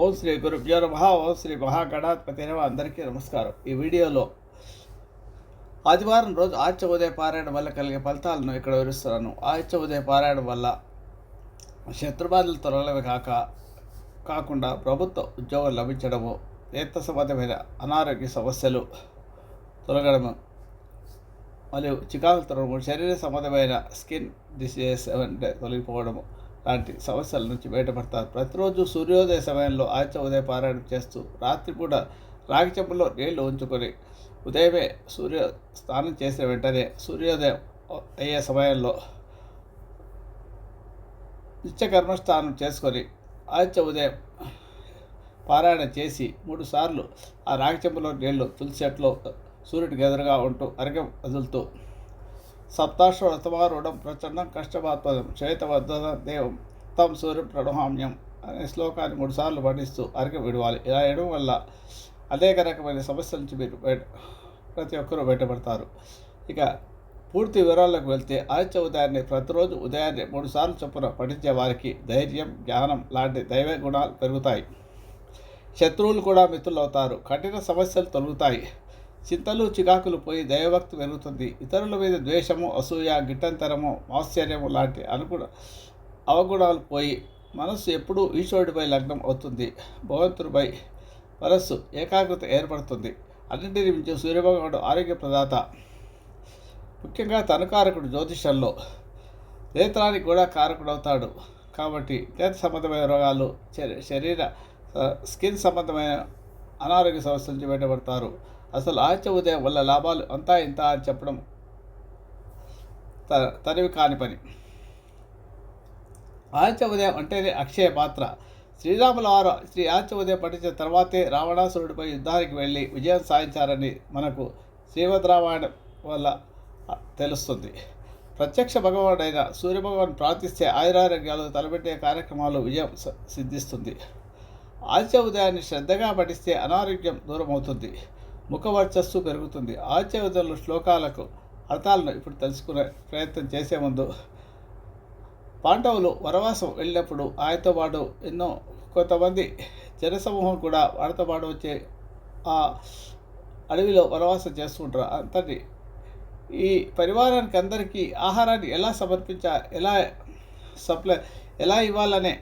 ఓం శ్రీ గురుభ్యో నమః. ఓం శ్రీ మహాగణాధిపతి నమః. అందరికీ నమస్కారం. ఈ వీడియోలో ఆదివారం రోజు ఆదిత్య ఉదయ పారాయణం వల్ల కలిగే ఫలితాలను ఇక్కడ వివరిస్తున్నాను. ఆదిత్య ఉదయ పారాయణం వల్ల శత్రుబాధలు తొలగలవి కాకుండా ప్రభుత్వ ఉద్యోగం లభించడము, నేత్ర సంబంధమైన అనారోగ్య సమస్యలు తొలగడము మరియు చికాకులు తొలగడము, శరీర సంబంధమైన స్కిన్ డిసీజెస్ అంటే తొలగిపోవడము లాంటి సమస్యల నుంచి బయటపడతారు. ప్రతిరోజు సూర్యోదయ సమయంలో ఆదిత్య ఉదయ పారాయణం చేస్తూ రాత్రిపూట రాగి చెంబులో నీళ్లు ఉంచుకొని ఉదయమే సూర్య స్నానం చేసిన వెంటనే సూర్యోదయం అయ్యే సమయంలో నిత్యకర్మస్నానం చేసుకొని ఆదిత్య ఉదయం పారాయణ చేసి 3 సార్లు ఆ రాగి చెంబులో నీళ్లు తులసి చెట్లో సూర్యుడికి ఎదురుగా ఉంటూ అర్ఘ్యం వదులుతూ సప్తాశ్వతమారూఢం ప్రచండం కష్టమాత్మదం శ్వేతవర్ధన దేవం తం సూర్యం ప్రణహామ్యం అనే శ్లోకాన్ని 3 సార్లు పఠిస్తూ అర్ఘ్యం విడవాలి. ఇలా వేయడం వల్ల అనేక రకమైన సమస్యల నుంచి మీరు ప్రతి ఒక్కరూ బయటపడతారు. ఇక పూర్తి వివరాల్లోకి వెళ్తే ఆదిత్య ఉదయాన్నే ప్రతిరోజు ఉదయాన్నే 3 సార్లు చొప్పున పఠించే వారికి ధైర్యం, జ్ఞానం లాంటి దైవ గుణాలు పెరుగుతాయి. శత్రువులు కూడా మిత్రులు అవుతారు. కఠిన సమస్యలు తొలగుతాయి. చింతలు చికాకులు పోయి దైవభక్తి పెరుగుతుంది. ఇతరుల మీద ద్వేషము, అసూయ, గిట్టంతరము, ఆశ్చర్యము లాంటి అవగుణాలు పోయి మనస్సు ఎప్పుడూ ఈశ్వరుడిపై లగ్నం అవుతుంది. భగవంతుడిపై మనస్సు ఏకాగ్రత ఏర్పడుతుంది. అన్నింటినీ మించి సూర్యభగవానుడు ఆరోగ్య ప్రదాత, ముఖ్యంగా తనుకారకుడు జ్యోతిషంలో నేత్రానికి కూడా కారకుడవుతాడు. కాబట్టి నేత్ర సంబంధమైన రోగాలు, శరీర స్కిన్ సంబంధమైన అనారోగ్య సమస్యల నుంచి బయటపడతారు. అసలు ఆదిత్య ఉదయం వల్ల లాభాలు అంతా ఇంత అని చెప్పడం తనివి కాని పని. ఆదిత్య ఉదయం అంటేనే అక్షయ పాత్ర. శ్రీరాముల వారు శ్రీ ఆదిత్య ఉదయం పఠించిన తర్వాతే రావణాసురుడిపై యుద్ధానికి వెళ్ళి విజయం సాధించారని మనకు శ్రీమద్ రామాయణం వల్ల తెలుస్తుంది. ప్రత్యక్ష భగవానుడైన సూర్యభగవాన్ ప్రార్థిస్తే ఆయురారోగ్యాలు తలపెట్టే కార్యక్రమాలు విజయం సిద్ధిస్తుంది. ఆదిత్య ఉదయాన్ని శ్రద్ధగా పఠిస్తే అనారోగ్యం దూరం అవుతుంది, ముఖ వర్చస్సు పెరుగుతుంది. ఆదిత్య ఉదయంలో శ్లోకాలకు అర్థాలను ఇప్పుడు తెలుసుకునే ప్రయత్నం చేసే ముందు, పాండవులు వనవాసం వెళ్ళినప్పుడు ఆయనతో పాటు కొంతమంది జనసమూహం కూడా వారితో పాటు వచ్చే ఆ అడవిలో వనవాసం చేస్తుంటారు. అంతటి ఈ పరివారానికి అందరికీ ఆహారాన్ని ఎలా ఎలా ఇవ్వాలనే,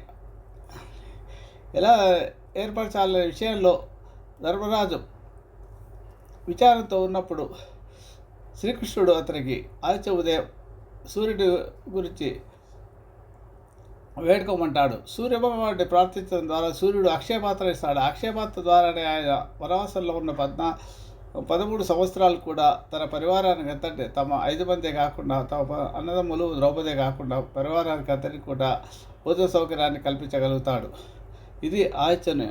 ఎలా ఏర్పరచాలనే విషయంలో ధర్మరాజు విచారంతో ఉన్నప్పుడు శ్రీకృష్ణుడు అతనికి ఆదిత్య ఉదయం సూర్యుడి గురించి వేడుకోమంటాడు. సూర్యభగవానుడిని ప్రార్థించడం ద్వారా సూర్యుడు అక్షయపాత్ర ఇస్తాడు. అక్షయపాత్ర ద్వారానే ఆయన వనవాసంలో ఉన్న 13 సంవత్సరాలు కూడా తన పరివారానికి అంతటి తమ 5 మందే కాకుండా తమ అన్నదమ్ములు ద్రౌపదే కాకుండా పరివారానికి అంతటి కూడా భోజన సౌకర్యాన్ని కల్పించగలుగుతాడు. ఇది ఆదిత్యుని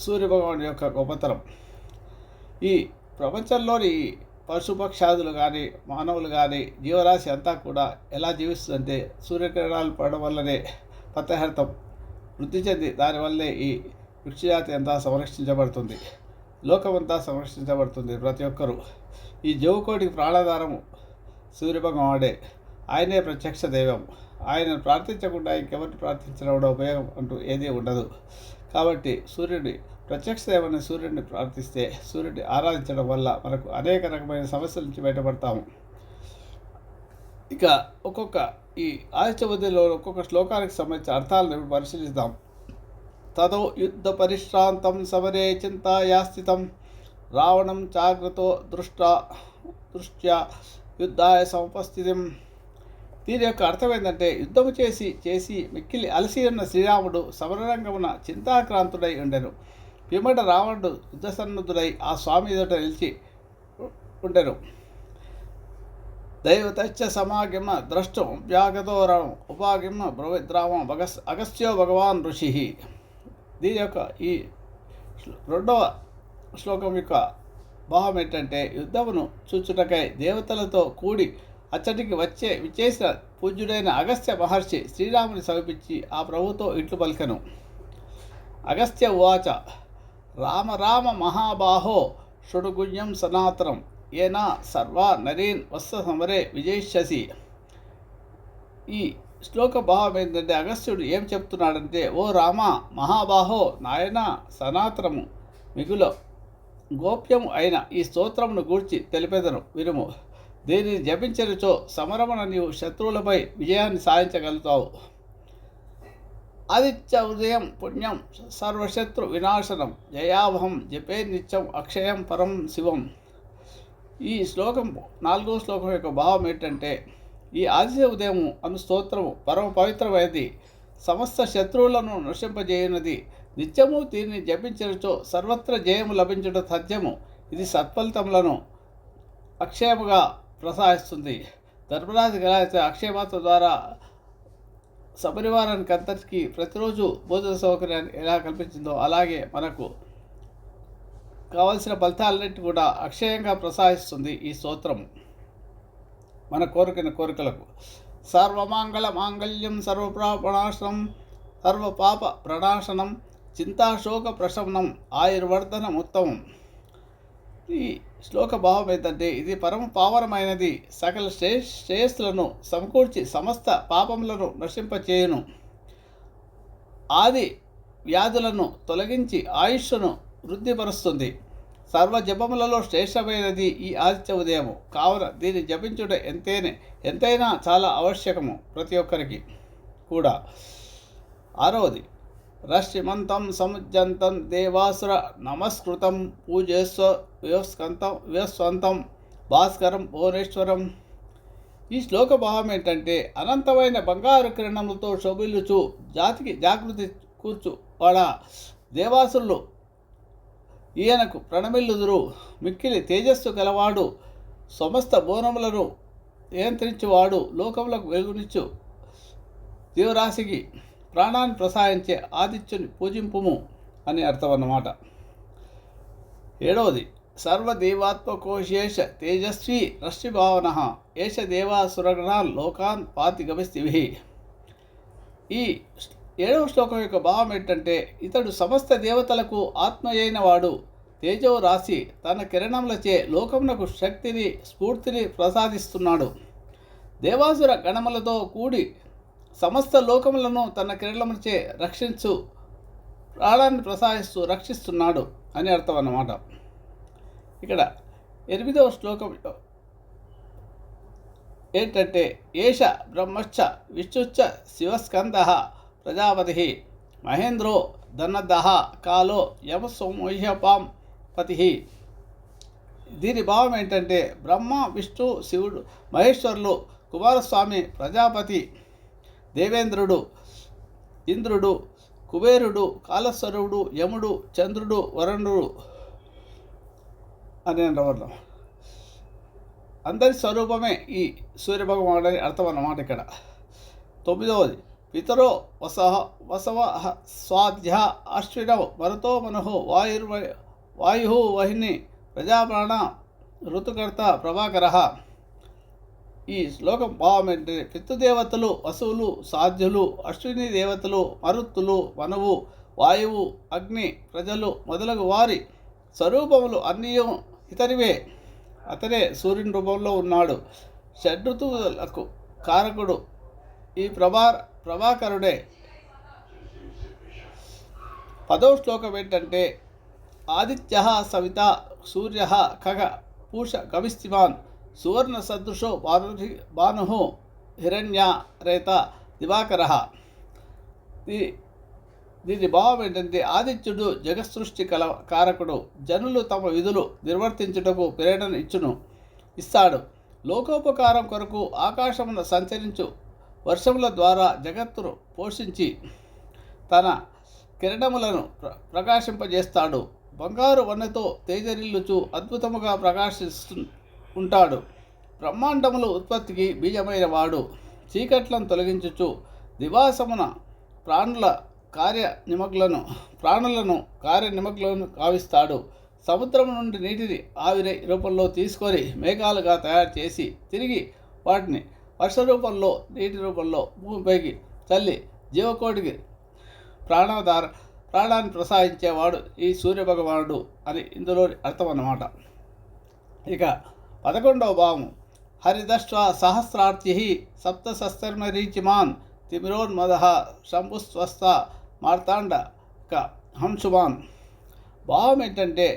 సూర్యభగవానుడి యొక్క గొప్పతనం. ఈ ప్రపంచంలోని పశుపక్షాదులు కానీ, మానవులు కానీ, జీవరాశి అంతా కూడా ఎలా జీవిస్తుందంటే సూర్యకిరణాలు పడడం వల్లనే పత్రహరితం వృద్ధి చెంది దానివల్లే ఈ వృక్షజాతి అంతా సంరక్షించబడుతుంది, లోకమంతా సంరక్షించబడుతుంది. ప్రతి ఒక్కరూ ఈ జీవకోటికి ప్రాణాధారము సూర్యభగవానుడే. ఆయనే ప్రత్యక్ష దైవం. ఆయనను ప్రార్థించకుండా ఇంకెవరిని ప్రార్థించడం ఉపయోగం అంటూ ఏదీ ఉండదు. కాబట్టి ప్రత్యక్ష దైవాన్ని సూర్యుడిని ప్రార్థిస్తే, సూర్యుడిని ఆరాధించడం వల్ల మనకు అనేక రకమైన సమస్యల నుంచి బయటపడతాము. ఇక ఈ ఆదిత్య ఉదయంలో ఒక్కొక్క శ్లోకానికి సంబంధించిన అర్థాలను ఇప్పుడు పరిశీలిద్దాం. తదో యుద్ధ పరిశ్రాంతం సమరే చింతాయా స్థితం రావణం జాగ్రత్తో దృష్ట్యా యుద్ధాయ సముపస్థితిం. దీని యొక్క అర్థం ఏంటంటే, యుద్ధము చేసి మిక్కిలి అలసి ఉన్న శ్రీరాముడు సమరరంగమున చింతాక్రాంతుడై ఉండెను. పిమ్మట రావణుడు యుద్ధసన్నుద్ధుడై ఆ స్వామి ఎదుట నిలిచి ఉండెను. దైవతచ్చ సమాగమ ద్రష్టం వ్యాగతోరం ఉపాగమ బ్రవిద్రామం అగస్త్యో భగవాన్ ఋషి. దీని యొక్క ఈ 2వ శ్లోకం యొక్క భావం ఏంటంటే, యుద్ధమును చూచుటకై దేవతలతో కూడి అచ్చటికి విచ్చేసిన పూజ్యుడైన అగస్త్య మహర్షి శ్రీరాముని సమీపించి ఆ ప్రభుతో ఇట్లు పలికెను. అగస్త్య ఉవాచ రామ రామ మహాబాహో షుడుగుణ్యం సనాతనం ఏనా సర్వా నరీన్ వత్స సమరే విజయిష్యసి. ఈ శ్లోక భావం ఏంటంటే అగస్త్యుడు ఏం చెప్తున్నాడంటే, ఓ రామ మహాబాహో నాయన సనాతనము మిగుల గోప్యము అయిన ఈ స్తోత్రమును గూర్చి తెలిపెదను వినుము. దీనిని జపించరుచో సమరమున నీవు శత్రువులపై విజయాన్ని సాధించగలుగుతావు. ఆదిత్య ఉదయం పుణ్యం సర్వశత్రు వినాశనం జయావహం జపే నిత్యం అక్షయం పరం శివం. ఈ శ్లోకం 4వ శ్లోకం యొక్క భావం ఏంటంటే, ఈ ఆదిత్య ఉదయం అను స్తోత్రము పరమ పవిత్రమైనది, సమస్త శత్రువులను నశింపజేయున్నది. నిత్యము దీన్ని జపించరుచో సర్వత్ర జయము లభించుట సత్యము. ఇది సత్ఫలితములను అక్షయముగా ప్రసాదిస్తుంది. ధర్మరాజు గలాయితే అక్షయమాత ద్వారా సపరివారానికి అంతటికీ ప్రతిరోజు భోజన సౌకర్యాన్ని ఎలా కల్పించిందో అలాగే మనకు కావలసిన ఫలితాలన్నిటి కూడా అక్షయంగా ప్రసాదిస్తుంది ఈ స్తోత్రము. మన కోరికలకు సర్వమాంగళ మాంగళ్యం సర్వప్రాపణాశనం సర్వపాప ప్రణాశనం చింతాశోక ప్రశమనం ఆయుర్వర్ధనం ఉత్తమం. ఈ శ్లోక భావం ఏంటంటే, ఇది పరమ పావనమైనది, సకల శ్రేయస్సులను సమకూర్చి సమస్త పాపములను నశింపచేయును, ఆది వ్యాధులను తొలగించి ఆయుష్ను వృద్ధిపరుస్తుంది. సర్వ జపములలో శ్రేష్టమైనది ఈ ఆదిత్య ఉదయము. కావున దీన్ని జపించుట ఎంతైనా చాలా ఆవశ్యకము ప్రతి ఒక్కరికి కూడా. 6వది రశ్మిమంతం సముజ్జంతం దేవాసుర నమస్కృతం పూజేస్వ వ్యస్వంతం భాస్కరం భువనేశ్వరం. ఈ శ్లోక భావం ఏంటంటే, అనంతమైన బంగారు కిరణములతో శోభిల్లుచు జాతికి జాగృతి కూర్చు వాడ దేవాసురులు ఈయనకు ప్రణమిల్లుదురు. మిక్కిలి తేజస్సు గలవాడు, సమస్త బోనములను నియంత్రించువాడు, లోకములకు వెలుగునిచ్చు జీవరాశికి ప్రాణాన్ని ప్రసాదించే ఆదిత్యుని పూజింపుము అని అర్థం అన్నమాట. 7వది సర్వదేవాత్మకోశేష తేజస్వీ రశ్మిభావన ఏష దేవాసురగణాన్ లోకాన్ పాతి గమిస్తివి. ఈ 7వ శ్లోకం యొక్క భావం ఏంటంటే, ఇతడు సమస్త దేవతలకు ఆత్మ అయిన వాడు, తేజో రాశి, తన కిరణములచే లోకమునకు శక్తిని స్ఫూర్తిని ప్రసాదిస్తున్నాడు. దేవాసుర గణములతో కూడి సమస్త లోకములను తన కిరణములచే ప్రాణాన్ని ప్రసాదిస్తూ రక్షిస్తున్నాడు అని అర్థం అన్నమాట. ఇక్కడ 8వ శ్లోకం ఏంటంటే, ఏష బ్రహ్మశ్చ విష్ణుశ్చ శివస్కంద ప్రజాపతి మహేంద్రో ధనదహ కాలో యమసౌమహ్యపాం పతి. దీని భావం ఏంటంటే, బ్రహ్మ విష్ణు శివుడు మహేశ్వరులు, కుమారస్వామి ప్రజాపతి, దేవేంద్రుడు, ఇంద్రుడు, కుబేరుడు, కాలస్వరుడు, యముడు, చంద్రుడు, వరుణుడు అని అర్థం. అందరి స్వరూపమే ఈ సూర్యభగవానుడు అని అర్థం అన్నమాట. ఇక్కడ 9వది పితరో వసవ స్వాధ్య అశ్వినౌ మరుతో మనుహు వాయు వహిని ప్రజాప్రాణ ఋతుకర్త ప్రభాకర. ఈ శ్లోకం భావం ఏంటంటే, పితృదేవతలు వసువులు, సాధ్యులు, అశ్విని దేవతలు, మరుత్తులు, మనువు, వాయువు, అగ్ని, ప్రజలు మొదలగు వారి స్వరూపములు అన్నీ ఇతనివే. అతనే సూర్యుని రూపంలో ఉన్నాడు. షడ్ఋతువులకు కారకుడు ఈ ప్రభాకరుడే. 10వ శ్లోకం ఏంటంటే, ఆదిత్య సవిత సూర్య ఖగ పూష గవిస్తిమాన్ సువర్ణ సదృశో భాను హిరణ్యరేత దివాకర. దీని భావం ఏంటంటే, ఆదిత్యుడు జగత్సృష్టి కారకుడు. జనులు తమ విధులు నిర్వర్తించుటకు ప్రేరణ ఇస్తాడు. లోకోపకారం కొరకు ఆకాశమున సంచరించు వర్షముల ద్వారా జగత్తును పోషించి తన కిరణములను ప్రకాశింపజేస్తాడు. బంగారు వన్నెతో తేజరిల్లుచు అద్భుతముగా ఉంటాడు. బ్రహ్మాండములు ఉత్పత్తికి బీజమైన వాడు. చీకట్లను తొలగించుచు దివాసమున ప్రాణులను కార్యనిమగ్లను కావిస్తాడు. సముద్రం నుండి నీటిని ఆవిరి రూపంలో తీసుకొని మేఘాలుగా తయారు చేసి తిరిగి వాటిని వర్ష రూపంలో నీటి రూపంలో భూమిపైకి చల్లి జీవకోటికి ప్రాణాన్ని ప్రసాదించేవాడు ఈ సూర్యభగవానుడు అని ఇందులో అర్థం అన్నమాట. ఇక 11వ భావం హరిదశ్వ సహస్రార్చి సప్తశస్త్రమరీచిమాన్ తిమిరోన్మద శంభుస్వస్థ మార్తాండక హంసుమాన్. భావం ఏంటంటే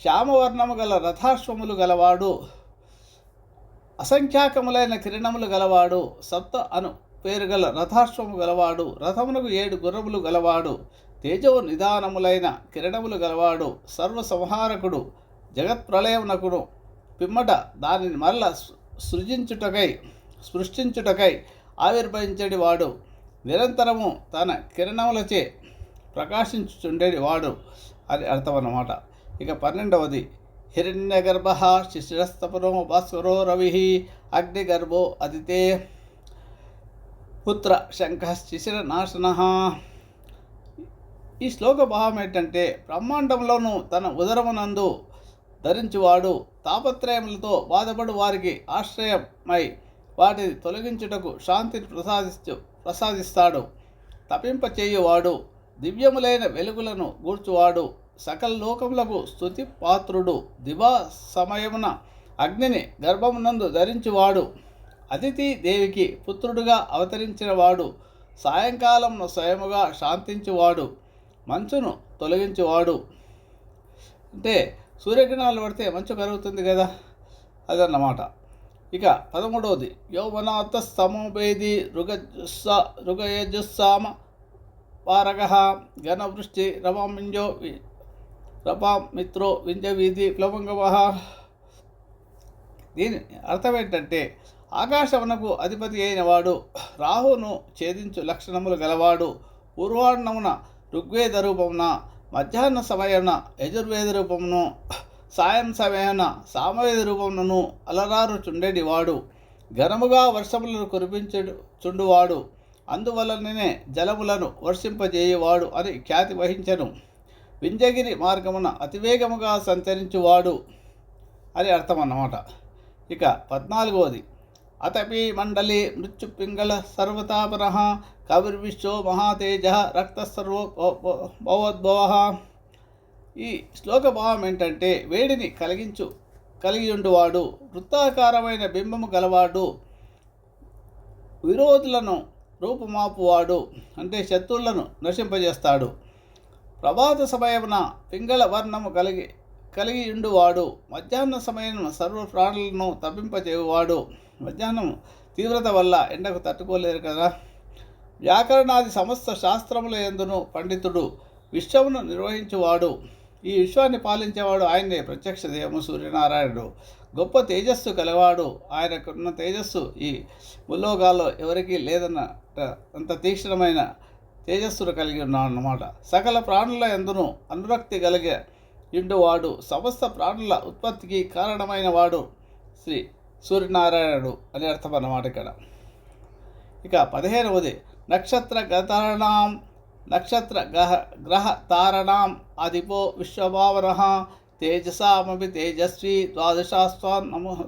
శ్యామవర్ణము గల రథాశ్వములు గలవాడు, అసంఖ్యాకములైన కిరణములు గలవాడు, సప్త అను పేరు గల రథాశ్వము గలవాడు, రథమునకు 7 గుర్రములు గలవాడు, తేజో నిదానములైన కిరణములు గలవాడు, సర్వ సంహారకుడు, జగత్ప్రళయమునకును పిమ్మట దానిని మరల సృష్టించుటకై ఆవిర్భవించడి వాడు, నిరంతరము తన కిరణములచే ప్రకాశించుచుండేది వాడు అని అర్థం అన్నమాట. ఇక 12వది హిరణ్యగర్భ శిశిరస్తపనో భాస్కరో రవి అగ్నిగర్భో అదితే పుత్ర శంఖ శిశిర నాశన. ఈ శ్లోక భావం ఏంటంటే బ్రహ్మాండంలోనూ తన ఉదరమునందు ధరించువాడు, తాపత్రయములతో బాధపడు వారికి ఆశ్రయమై వాటిని తొలగించుటకు శాంతిని ప్రసాదిస్తాడు. తపింపచేయువాడు, దివ్యములైన వెలుగులను గూర్చువాడు, సకల లోకములకు స్తుతి పాత్రుడు, దివా సమయమున అగ్నిని గర్భమునందు ధరించువాడు, అదితి దేవికి పుత్రుడుగా అవతరించినవాడు, సాయంకాలమును స్వయముగా శాంతించువాడు, మంచును తొలగించువాడు. అంటే సూర్యకిరణాలు పడితే మంచు కరుగుతుంది కదా, అదన్నమాట. ఇక 13వది యౌవనాత స్తమోభేది రుగయజుస్సామ వారగ ఘనవృష్టి రపామిత్రో వింజవీధి ప్లవంగవ. దీని అర్థం ఏంటంటే ఆకాశమునకు అధిపతి అయిన వాడు, రాహును ఛేదించు లక్షణములు గలవాడు, పూర్వాహ్నమున ఋగ్వేద రూపమున, మధ్యాహ్న సమయమున యజుర్వేద రూపమును, సాయం సమయమున సామవేద రూపమును అలరారు చుండేటివాడు, ఘనముగా వర్షములను కురిపించుచుండువాడు, అందువలననే జలములను వర్షింపజేయువాడు అని ఖ్యాతి వహించను, వింజగిరి మార్గమున అతివేగముగా సంచరించువాడు అని అర్థం అన్నమాట. ఇక 14వది అతపి మండలి మృత్యుపింగళ సర్వతాపన కవిర్విశ్వో మహాతేజ రక్తసర్వో భవోద్భవ. ఈ శ్లోక భావం ఏంటంటే వేడిని కలిగియుండువాడు, వృత్తాకారమైన బింబము గలవాడు, విరోధులను రూపుమాపువాడు, అంటే శత్రువులను నశింపజేస్తాడు, ప్రభాత సమయమున పింగళ వర్ణము కలిగియుండువాడు, మధ్యాహ్న సమయం సర్వ ప్రాణులను తప్పింపచేయువాడు. మధ్యాహ్నం తీవ్రత వల్ల ఎండకు తట్టుకోలేరు కదా. వ్యాకరణాది సమస్త శాస్త్రముల యందును పండితుడు, విశ్వమును నిర్వహించువాడు, ఈ విశ్వాన్ని పాలించేవాడు ఆయనే ప్రత్యక్ష దేవము సూర్యనారాయణుడు. గొప్ప తేజస్సు కలవాడు, ఆయనకున్న తేజస్సు ఈ ముల్లోకాల్లో ఎవరికీ లేదన్న అంత తీక్షణమైన తేజస్సును కలిగి ఉన్నాడు అన్నమాట. సకల ప్రాణుల యందును అనురక్తి కలిగే ఇండువాడు, సమస్త ప్రాణుల ఉత్పత్తికి కారణమైన వాడు శ్రీ సూర్యనారాయణుడు అని అర్థం అన్నమాట ఇక్కడ. ఇక 15వది నక్షత్ర గ్రహ తారణాం అధిపో విశ్వభావన తేజసామపి తేజస్వి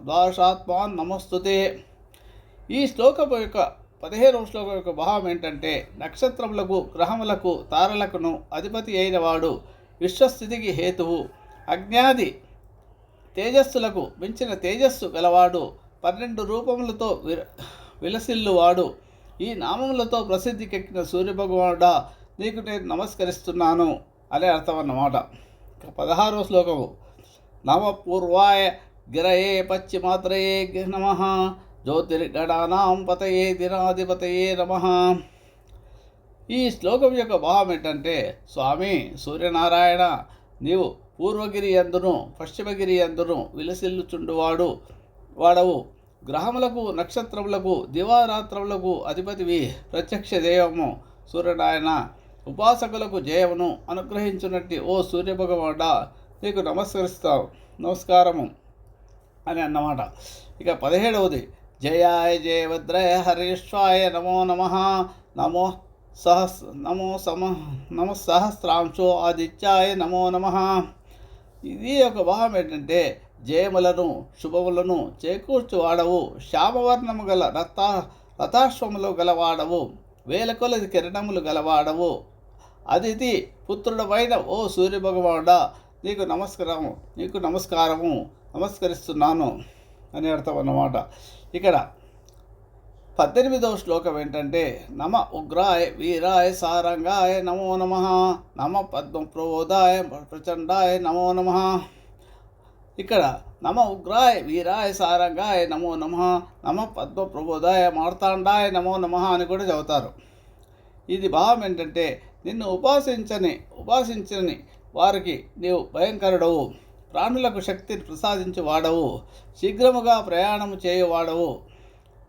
ద్వాదశాత్మాన్ నమస్తుతే. ఈ శ్లోకం యొక్క 15వ శ్లోకం యొక్క భావం ఏంటంటే నక్షత్రములకు గ్రహములకు తారలకును అధిపతి అయిన వాడు, విశ్వస్థితికి హేతువు, అజ్ఞాది తేజస్సులకు మించిన తేజస్సు గలవాడు, 12 రూపములతో విలసిల్లువాడు, ఈ నామములతో ప్రసిద్ధికెక్కిన సూర్యభగవానుడా నీకు నేను నమస్కరిస్తున్నాను అనే అర్థం అన్నమాట. 16వ శ్లోకము నమ పూర్వాయ గిరయే పశ్చిమాత్రయే నమః జ్యోతిర్గణానాం పతయే దినాధిపతయే నమః. ఈ శ్లోకం యొక్క భావం ఏంటంటే స్వామి సూర్యనారాయణ, నీవు పూర్వగిరి యందును పశ్చిమగిరి యందును వాడవు, గ్రహములకు నక్షత్రములకు దివారాత్రములకు అధిపతివి, ప్రత్యక్ష దేవము సూర్యనారాయణ, ఉపాసకులకు జయమును అనుగ్రహించున్నట్టు ఓ సూర్యభగవానుడా నీకు నమస్కారము అని అన్నమాట. ఇక 17వది జయాయ జయభద్రయ హరీశ్వాయ నమో నమః నమో సహస్రాంశో ఆదిత్యాయ నమో నమః. ఇది ఒక భావం ఏంటంటే జయములను శుభములను చేకూర్చువాడవు, శ్యామవర్ణము గల రథాశ్వములు గలవాడవు, వేల కొలది కిరణములు గలవాడవు, అదితి పుత్రుడమైన ఓ సూర్యభగవానుడా నీకు నమస్కరిస్తున్నాను అని అర్థం అన్నమాట. ఇక్కడ 18వ శ్లోకం ఏంటంటే నమ ఉగ్రాయ వీరాయ సారంగాయ నమో నమః, నమ పద్మప్రబోధాయ ప్రచండాయ నమో నమః. ఇక్కడ నమ ఉగ్రాయ వీరాయ సారంగాయ నమో నమః, నమ పద్మప్రబోధాయ మార్తాండాయ నమో నమః అని కూడా చదువుతారు. ఇది భావం ఏంటంటే నిన్ను ఉపాసించని వారికి నీవు భయంకరుడవు, ప్రాణులకు శక్తిని ప్రసాదించి వాడవు, శీఘ్రముగా ప్రయాణము చేయువాడవు,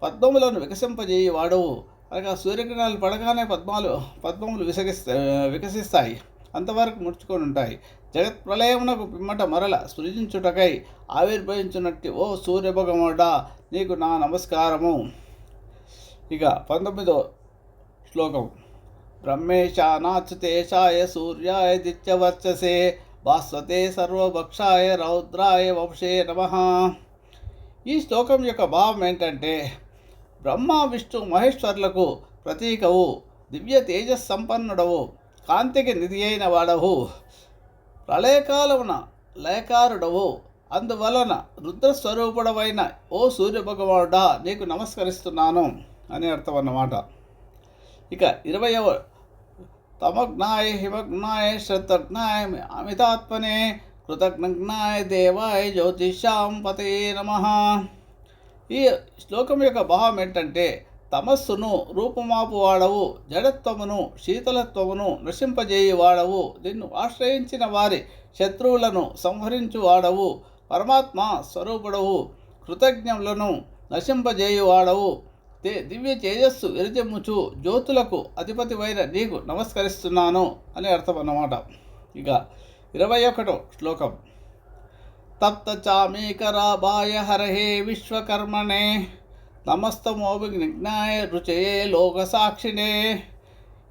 పద్మములను వికసింపజేయువాడవు. అనగా సూర్యకిరణాలు పడగానే పద్మములు వికసిస్తాయి, అంతవరకు ముడుచుకొని ఉంటాయి. జగత్ ప్రళయమునకు పిమ్మట మరల సృజించుటకై ఆవిర్భవించున్నట్టు ఓ సూర్యభగముడా నీకు నా నమస్కారము. ఇక 19వ శ్లోకం బ్రహ్మేశానాచ్యుతేశాయ సూర్యాయ దిత్యవర్చసే భాస్వతే సర్వభక్షాయ రౌద్రాయ వంశే నమః. ఈ శ్లోకం యొక్క భావం ఏంటంటే బ్రహ్మ విష్ణు మహేశ్వరులకు ప్రతీకవు, దివ్య తేజస్సంపన్నుడవు, కాంతికి నిధి అయిన వాడవు, ప్రళయకాలమున లయకారుడవు, అందువలన రుద్రస్వరూపుడవైన ఓ సూర్యభగవానుడా నీకు నమస్కరిస్తున్నాను అని అర్థం అన్నమాట. ఇక 20వ తమగ్నాయ హిమగ్నాయ శ్రద్ధగ్నాయ అమితాత్మనే కృతజ్ఞాయ దేవాయ జ్యోతిషాం పతే నమః. ఈ శ్లోకం యొక్క భావం ఏంటంటే తమస్సును రూపుమాపు వాడవు, జడత్వమును శీతలత్వమును నశింపజేయువాడవు, నిన్ను ఆశ్రయించిన వారి శత్రువులను సంహరించు వాడవు, పరమాత్మ స్వరూపుడవు, కృతజ్ఞములను నశింపజేయువాడవు, దివ్య తేజస్సు విరజమ్ముచు జ్యోతులకు అధిపతివైన నీకు నమస్కరిస్తున్నాను అని అర్థం అన్నమాట. ఇక 21వ శ్లోకం తప్త చామీకరాభాయ హరహే విశ్వకర్మణే నమస్తమోభిజ్ఞాయ రుచయే లోకసాక్షిణే.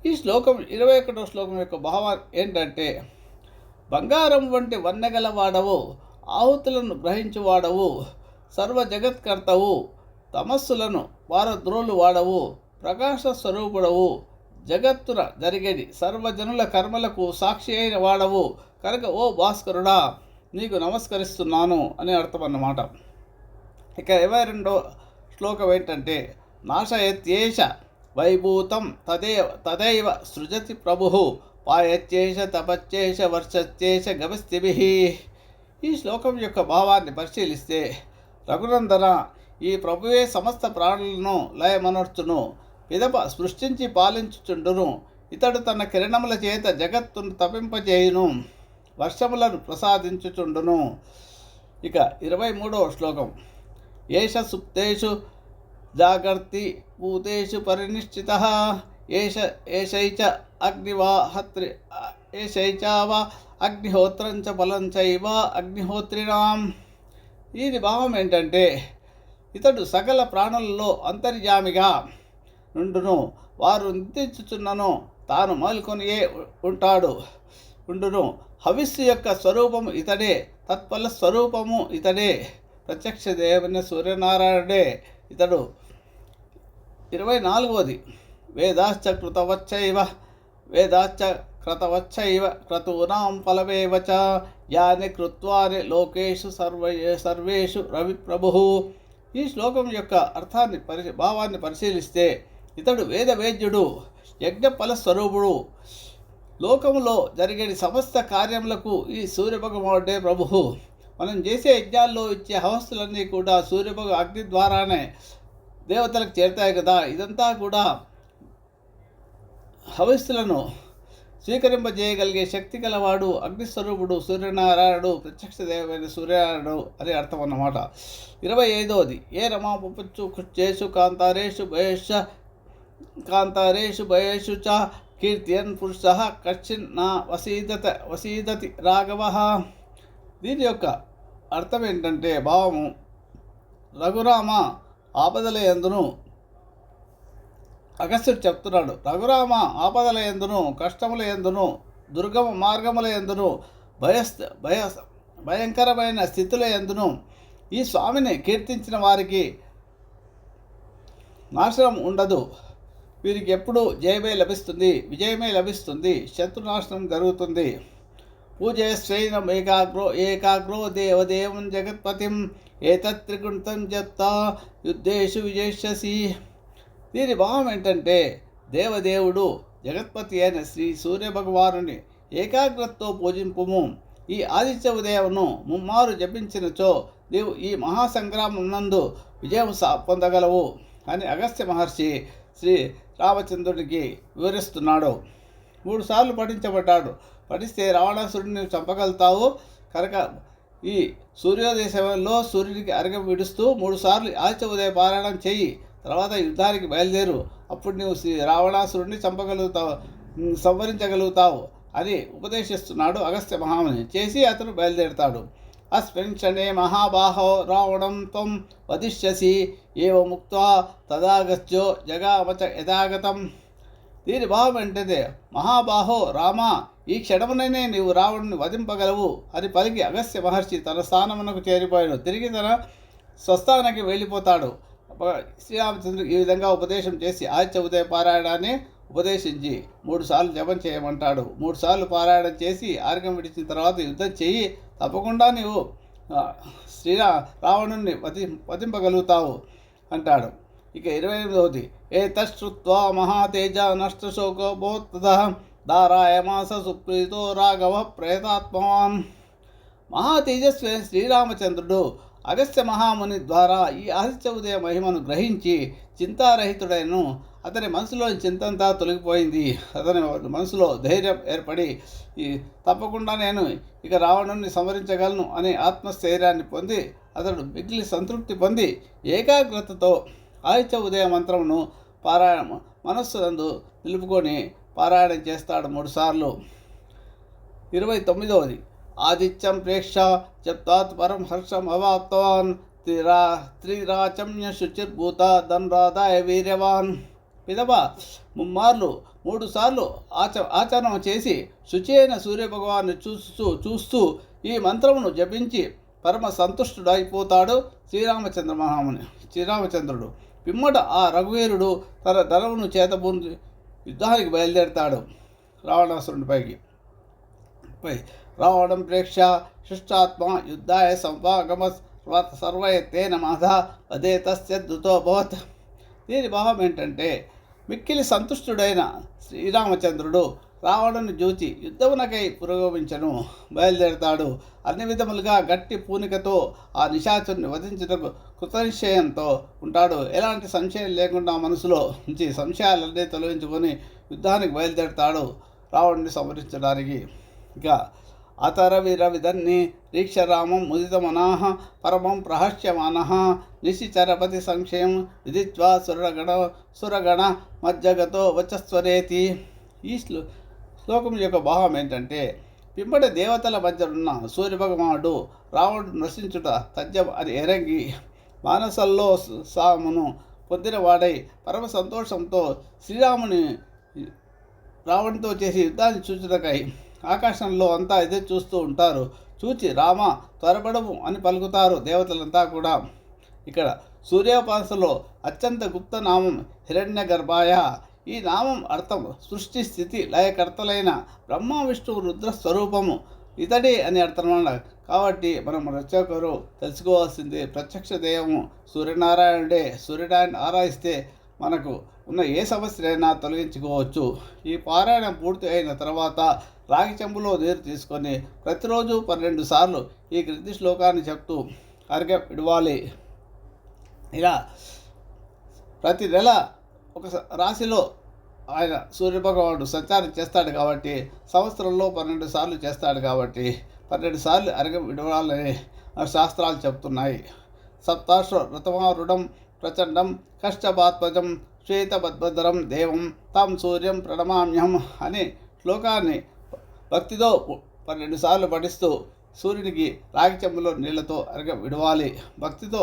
ఈ శ్లోకం 21వ శ్లోకం యొక్క భావం ఏంటంటే బంగారం వంటి వన్నెగలవాడవు, ఆహుతులను గ్రహించువాడవు, సర్వ జగత్కర్తవు, తమస్సులను వారద్రోలు వాడవు, ప్రకాశ స్వరూపుడవు, జగత్తున జరిగేది సర్వజనుల కర్మలకు సాక్షి అయిన వాడవు కనుక ఓ భాస్కరుడా నీకు నమస్కరిస్తున్నాను అని అర్థం అన్నమాట. ఇక 22వ శ్లోకం ఏంటంటే నాశయత్యేష వైభూతం తదైవ సృజతి ప్రభు పాయత్యేష తపచ్చేష వర్షత్యేష గమస్తిభిః. ఈ శ్లోకం యొక్క భావాన్ని పరిశీలిస్తే రఘునందన ఈ ప్రభువే సమస్త ప్రాణులను లయమనర్చును, పిదప సృష్టించి పాలించుచుండును, ఇతడు తన కిరణముల చేత జగత్తును తపింపజేయును, వర్షములను ప్రసాదించుచుండును. ఇక 23వ శ్లోకం ఏష సుప్తేషు జాగర్తి భూతేషు పరినిశ్చితః ఏషైచ అగ్నివాహత్రి ఏషైచావా అగ్నిహోత్రంచ బలం చైవ అగ్నిహోత్రిణాం. దీని భావం ఏంటంటే ఇతడు సకల ప్రాణులలో అంతర్యామిగా నుండును, వారు నిద్రించుచున్నను తాను మేల్కొనియే ఉండును. హవిస్సు యొక్క స్వరూపము ఇతడే, తత్ఫల స్వరూపము ఇతడే, ప్రత్యక్ష దేవుని సూర్యనారాయణుడే ఇతడు. 24వది వేదాశ్చ కృతవచ్చైవ క్రతూనాం ఫలమేవ చ యాని కృత్వాని లోకేషు సర్వేషు రవిప్రభుః. ఈ శ్లోకం యొక్క అర్థాన్ని భావాన్ని పరిశీలిస్తే ఇతడు వేదవేద్యుడు, యజ్ఞఫల స్వరూపుడు, లోకములో జరిగే సమస్త కార్యములకు ఈ సూర్యభగవానుడే ప్రభువు. మనం చేసే యజ్ఞాల్లో ఇచ్చే హవస్సులన్నీ కూడా సూర్యభగ అగ్ని ద్వారానే దేవతలకు చేరుతాయి కదా. ఇదంతా కూడా హవస్సులను స్వీకరింపజేయగలిగే శక్తి గలవాడు అగ్నిస్వరూపుడు సూర్యనారాయణుడు, ప్రత్యక్ష దేవమైన సూర్యనారాయణుడు అని అర్థం అన్నమాట. 25వది ఏ రమాపచ్చు కుచ్చేషు కాంతారేషు భయేషు చ కీర్తియన్ పురుషః కచ్చిన్ నా వసీదతి రాఘవః. దీని యొక్క అర్థం ఏంటంటే భావము రఘురామ ఆపదల యందును, అగస్త్యుడు చెప్తున్నాడు, రఘురామ ఆపదల యందును, కష్టముల యందును, దుర్గమ మార్గముల యందును, భయంకరమైన స్థితుల యందును ఈ స్వామిని కీర్తించిన వారికి నాశనం ఉండదు, వీరికి ఎప్పుడు విజయమే లభిస్తుంది, శత్రునాశనం జరుగుతుంది. పూజయశ్రైనం ఏకాగ్రో దేవదేవం జగత్పతిం ఏతత్రిగుణితం జప్తా యుద్ధేషు విజయిష్యసి. దీని భావం ఏంటంటే దేవదేవుడు జగత్పతి అయిన శ్రీ సూర్యభగవానుని ఏకాగ్రతతో పూజింపుము. ఈ ఆదిత్య ఉదయమును ముమ్మారు జపించినచో నీవు ఈ మహాసంగ్రామం నందు విజయం పొందగలవు అని అగస్త్య మహర్షి శ్రీ రామచంద్రుడికి వివరిస్తున్నాడు. 3 సార్లు పఠించబడ్డాడు. పఠిస్తే రావణాసురుడిని చంపగలుగుతావు కనుక ఈ సూర్యోదయ సమయంలో సూర్యుడికి అర్ఘ్యం విడుస్తూ 3 సార్లు ఆదిత్య ఉదయ పారాయణం చెయ్యి. తర్వాత యుద్ధానికి బయలుదేరు. అప్పుడు నువ్వు రావణాసురుడిని చంపగలుగుతావు, సంహరించగలుగుతావు అని ఉపదేశిస్తున్నాడు అగస్త్య మహాముని. చేసి అతను బయలుదేరుతాడు. అస్మిన్ క్షణే మహాబాహో రావణం త్వం వదిష్యసి ఏవ ముక్త్వా తదాగత్యో జగామచ యథాగతం. దీని భావం ఏంటంటే మహాబాహో రామ, ఈ క్షణముననే నీవు రావణుని వధింపగలవు అని పలికి అగస్త్య మహర్షి తన స్థానమునకు చేరిపోయాడు. తిరిగి తన స్వస్థానానికి వెళ్ళిపోతాడు. శ్రీరామచంద్రుడు ఈ విధంగా ఉపదేశం చేసి ఆదిత్య ఉదయ పారాయణాన్ని ఉపదేశించి 3 సార్లు జపం చేయమంటాడు. 3 సార్లు పారాయణం చేసి ఆర్ఘ్యం విడిచిన తర్వాత యుద్ధం చెయ్యి. తప్పకుండా నీవు రావణుని వధింపగలుగుతావు అంటాడు. ఇక 28వది ఏతశ్రుత్వా మహాతేజ నష్టశోకో బోత్తద దారాయమాస సుప్రీతో రాఘవ ప్రేతాత్మవాన్. మహాతేజస్వి శ్రీరామచంద్రుడు అగస్త్య మహాముని ద్వారా ఈ ఆదిత్య ఉదయ మహిమను గ్రహించి చింతారహితుడైన అతని మనసులోని చింతంతా తొలగిపోయింది. అతని మనసులో ధైర్యం ఏర్పడి తప్పకుండా నేను ఇక రావణుని సంహరించగలను అనే ఆత్మస్థైర్యాన్ని పొంది అతడు మిగిలి సంతృప్తి పొంది ఏకాగ్రతతో ఆదిత్య ఉదయ మంత్రమును మనస్సు నందు నిలుపుకొని పారాయణం చేస్తాడు 3 సార్లు. 29వది ఆదిత్యం ప్రేక్ష జప్తాత్ పరం హర్షం అవాప్తవాన్ త్రిరాచమ్య శుచిర్భూత ధన్రాదాయ వీర్యవాన్. పిదప 3 సార్లు ఆచరణ చేసి శుచి అయిన సూర్యభగవాన్ని చూస్తూ ఈ మంత్రమును జపించి పరమ సంతుష్టుడైపోతాడు శ్రీరామచంద్రుడు. పిమ్మట ఆ రఘువీరుడు తన ధనమును చేతబూని యుద్ధానికి బయలుదేరతాడు రావణాసురుడిపైకి. రావణం ప్రేక్ష శిష్టాత్మ యుద్ధాయ సంపాగమ సర్వయత్తేన మాధ అదే తస్య ధృతో భవత్. దీని భావం ఏంటంటే మిక్కిలి సంతుష్టుడైన శ్రీరామచంద్రుడు రావణుని చూచి యుద్ధమునకై పురోగమించను బయలుదేరతాడు. అన్ని విధములుగా గట్టి పూనికతో ఆ నిశాచుని వధించుటకు కృతనిశ్చయంతో ఉంటాడు. ఎలాంటి సంశయం లేకుండా మనసులో నుంచి సంశయాలన్నీ తొలగించుకొని యుద్ధానికి బయలుదేరతాడు రావణుని సంహరించడానికి. ఇక అతరవిరవిధన్ని రీక్షరామం ముదితమనాహ పరమం ప్రహస్యమానః నిశిచరపతి సంక్షయం విదిత్వా సురగణ మజ్జగతో వచస్వరేతి. ఈ శ్లోకం యొక్క భావం ఏంటంటే పిమ్మట దేవతల మధ్య ఉన్న సూర్యభగవానుడు రావణుడు నశించుట తథ్యం అని ఎరంగి మానసల్లో సామును పొందినవాడై పరమ సంతోషంతో శ్రీరాముని రావణునితో చేసి యుద్ధాన్ని చూచుటకై ఆకాశంలో అంతా ఎదురు చూస్తూ ఉంటారు. చూచి రామ త్వరపడము అని పలుకుతారు దేవతలంతా కూడా. ఇక్కడ సూర్యోపాసనలో అత్యంత గుప్త నామం హిరణ్య గర్భాయ. ఈ నామం అర్థం సృష్టి స్థితి లయకర్తలైన బ్రహ్మ విష్ణువు రుద్ర స్వరూపము ఇతడే అని అర్థం. కాబట్టి మనం ప్రతి ఒక్కరు తెలుసుకోవాల్సింది ప్రత్యక్ష దైవము సూర్యనారాయణుడే. సూర్యనారాయణ ఆరాధిస్తే మనకు ఉన్న ఏ సమస్యలైనా తొలగించుకోవచ్చు. ఈ పారాయణం పూర్తి అయిన తర్వాత రాగి చెంబులో నీరు తీసుకొని ప్రతిరోజు 12 సార్లు ఈ క్రింది శ్లోకాన్ని చెప్తూ అర్ఘ్యం ఇవ్వాలి. ఇలా ప్రతి నెల ఒక రాశిలో ఆయన సూర్యభగవానుడు సంచారం చేస్తాడు కాబట్టి సంవత్సరంలో 12 సార్లు చేస్తాడు కాబట్టి 12 సార్లు అర్ఘ్యం ఇవ్వాలని శాస్త్రాలు చెప్తున్నాయి. సప్తాశ్వ ఋతమారుడం ప్రచండం కష్టపాత్మజం శ్వేతపద్మధరం దేవం తం సూర్యం ప్రణమామ్యం అనే శ్లోకాన్ని భక్తితో 12 సార్లు పఠిస్తూ సూర్యునికి రాగి చెంబులో నీళ్లతో అర్ఘ్యం ఇవ్వాలి. భక్తితో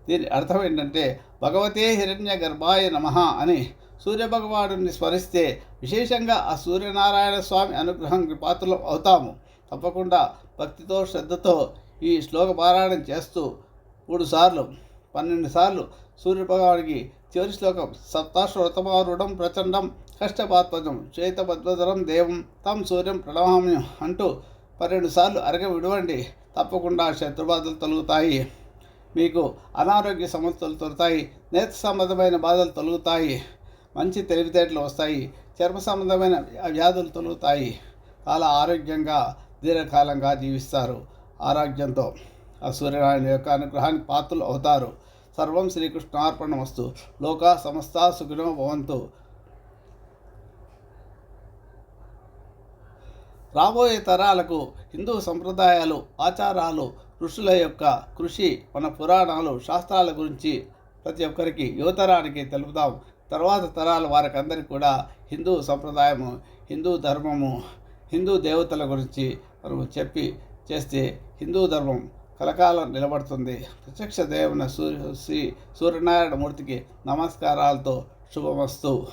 దీని అర్థం ఏంటంటే భగవతే హిరణ్య గర్భాయ నమః అని సూర్యభగవానుడిని స్మరిస్తే విశేషంగా ఆ సూర్యనారాయణ స్వామి అనుగ్రహానికి పాత్రలు అవుతాము. తప్పకుండా భక్తితో శ్రద్ధతో ఈ శ్లోక పారాయణం చేస్తూ 3 సార్లు 12 సార్లు సూర్యభగవానికి చివరి శ్లోకం సప్తాశ్వతమారుడం ప్రచండం కష్టపాత్మజం శ్వేతపద్మధరం దేవం తం సూర్యం ప్రణమామ్యం అంటూ 12 సార్లు అర్ఘ్యం ఇవ్వండి. తప్పకుండా శత్రుబాధలు తొలగుతాయి. మీకు అనారోగ్య సమస్యలు తొలుతాయి, నేత్ర సంబంధమైన బాధలు తొలుగుతాయి, మంచి తెలివితేటలు వస్తాయి, చర్మ సంబంధమైన వ్యాధులు తొలుగుతాయి. చాలా ఆరోగ్యంగా దీర్ఘకాలంగా జీవిస్తారు. ఆరోగ్యంతో ఆ సూర్యనారాయణ యొక్క అనుగ్రహానికి పాత్రలు అవుతారు. సర్వం శ్రీకృష్ణార్పణమస్తు. లోకా సమస్తా సుఖినో భవంతు. రాబోయే తరాలకు హిందూ సంప్రదాయాలు, ఆచారాలు, ఋషుల యొక్క కృషి, మన పురాణాలు, శాస్త్రాల గురించి ప్రతి ఒక్కరికి యువతరానికి తెలుపుదాం. తర్వాత తరాల వారికి అందరికీ కూడా హిందూ సంప్రదాయము, హిందూ ధర్మము, హిందూ దేవతల గురించి మనము చెప్పి చేస్తే హిందూ ధర్మం కలకాలం నిలబడుతుంది. ప్రత్యక్ష దేవుని శ్రీ సూర్యనారాయణ మూర్తికి నమస్కారాలతో శుభమస్తు.